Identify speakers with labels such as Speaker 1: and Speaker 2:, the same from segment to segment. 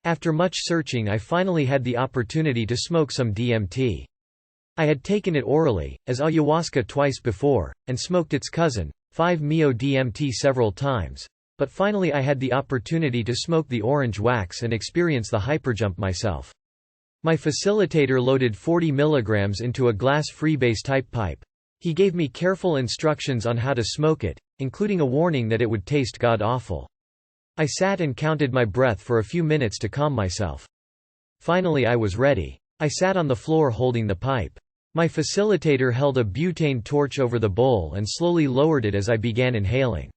Speaker 1: After much searching I finally had the opportunity to smoke some DMT. I had taken it orally, as ayahuasca twice before, and smoked its cousin, 5-MeO-DMT several times, but finally I had the opportunity to smoke the orange wax and experience the hyperjump myself. My facilitator loaded 40 mg into a glass freebase-type pipe. He gave me careful instructions on how to smoke it, including a warning that it would taste god-awful. I sat and counted my breath for a few minutes to calm myself. Finally I was ready. I sat on the floor holding the pipe. My facilitator held a butane torch over the bowl and slowly lowered it as I began inhaling.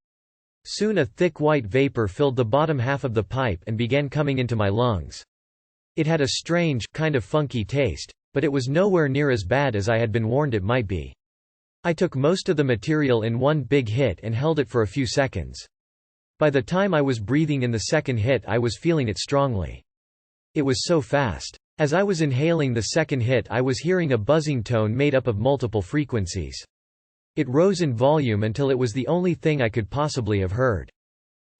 Speaker 1: Soon a thick white vapor filled the bottom half of the pipe and began coming into my lungs. It had a strange, kind of funky taste, but it was nowhere near as bad as I had been warned it might be. I took most of the material in one big hit and held it for a few seconds. By the time I was breathing in the second hit I was feeling it strongly. It was so fast. As I was inhaling the second hit I was hearing a buzzing tone made up of multiple frequencies. It rose in volume until it was the only thing I could possibly have heard.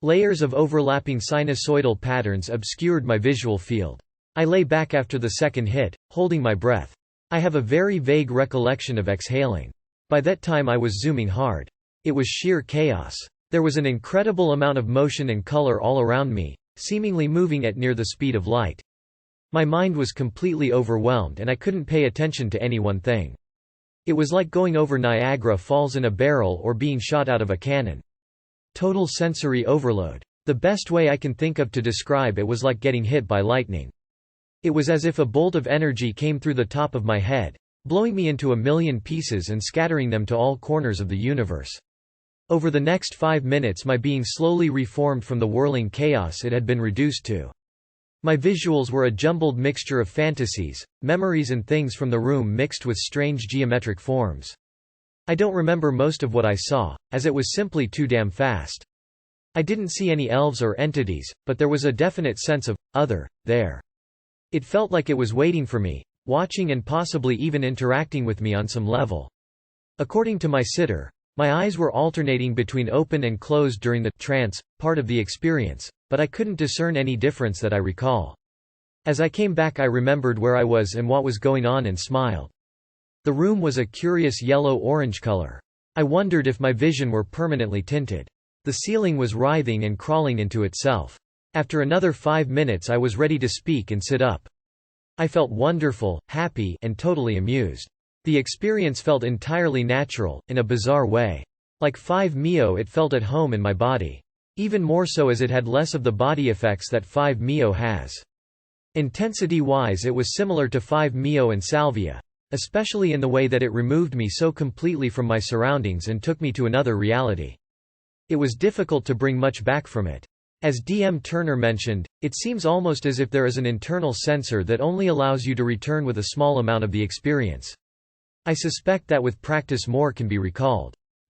Speaker 1: Layers of overlapping sinusoidal patterns obscured my visual field. I lay back after the second hit, holding my breath. I have a very vague recollection of exhaling. By that time I was zooming hard. It was sheer chaos. There was an incredible amount of motion and color all around me, seemingly moving at near the speed of light. My mind was completely overwhelmed and I couldn't pay attention to any one thing. It was like going over Niagara Falls in a barrel or being shot out of a cannon. Total sensory overload. The best way I can think of to describe it was like getting hit by lightning. It was as if a bolt of energy came through the top of my head, blowing me into a million pieces and scattering them to all corners of the universe. Over the next 5 minutes my being slowly reformed from the whirling chaos it had been reduced to. My visuals were a jumbled mixture of fantasies, memories and things from the room mixed with strange geometric forms. I don't remember most of what I saw, as it was simply too damn fast. I didn't see any elves or entities, but there was a definite sense of other there. It felt like it was waiting for me, watching and possibly even interacting with me on some level. According to my sitter, my eyes were alternating between open and closed during the trance part of the experience, but I couldn't discern any difference that I recall. As I came back I remembered where I was and what was going on and smiled. The room was a curious yellow-orange color. I wondered if my vision were permanently tinted. The ceiling was writhing and crawling into itself. After another 5 minutes I was ready to speak and sit up. I felt wonderful, happy, and totally amused. The experience felt entirely natural, in a bizarre way. Like 5-MeO it felt at home in my body. Even more so as it had less of the body effects that 5-MeO has. Intensity-wise it was similar to 5-MeO and salvia, especially in the way that it removed me so completely from my surroundings and took me to another reality. It was difficult to bring much back from it. As D.M. Turner mentioned, it seems almost as if there is an internal sensor that only allows you to return with a small amount of the experience. I suspect that with practice more can be recalled.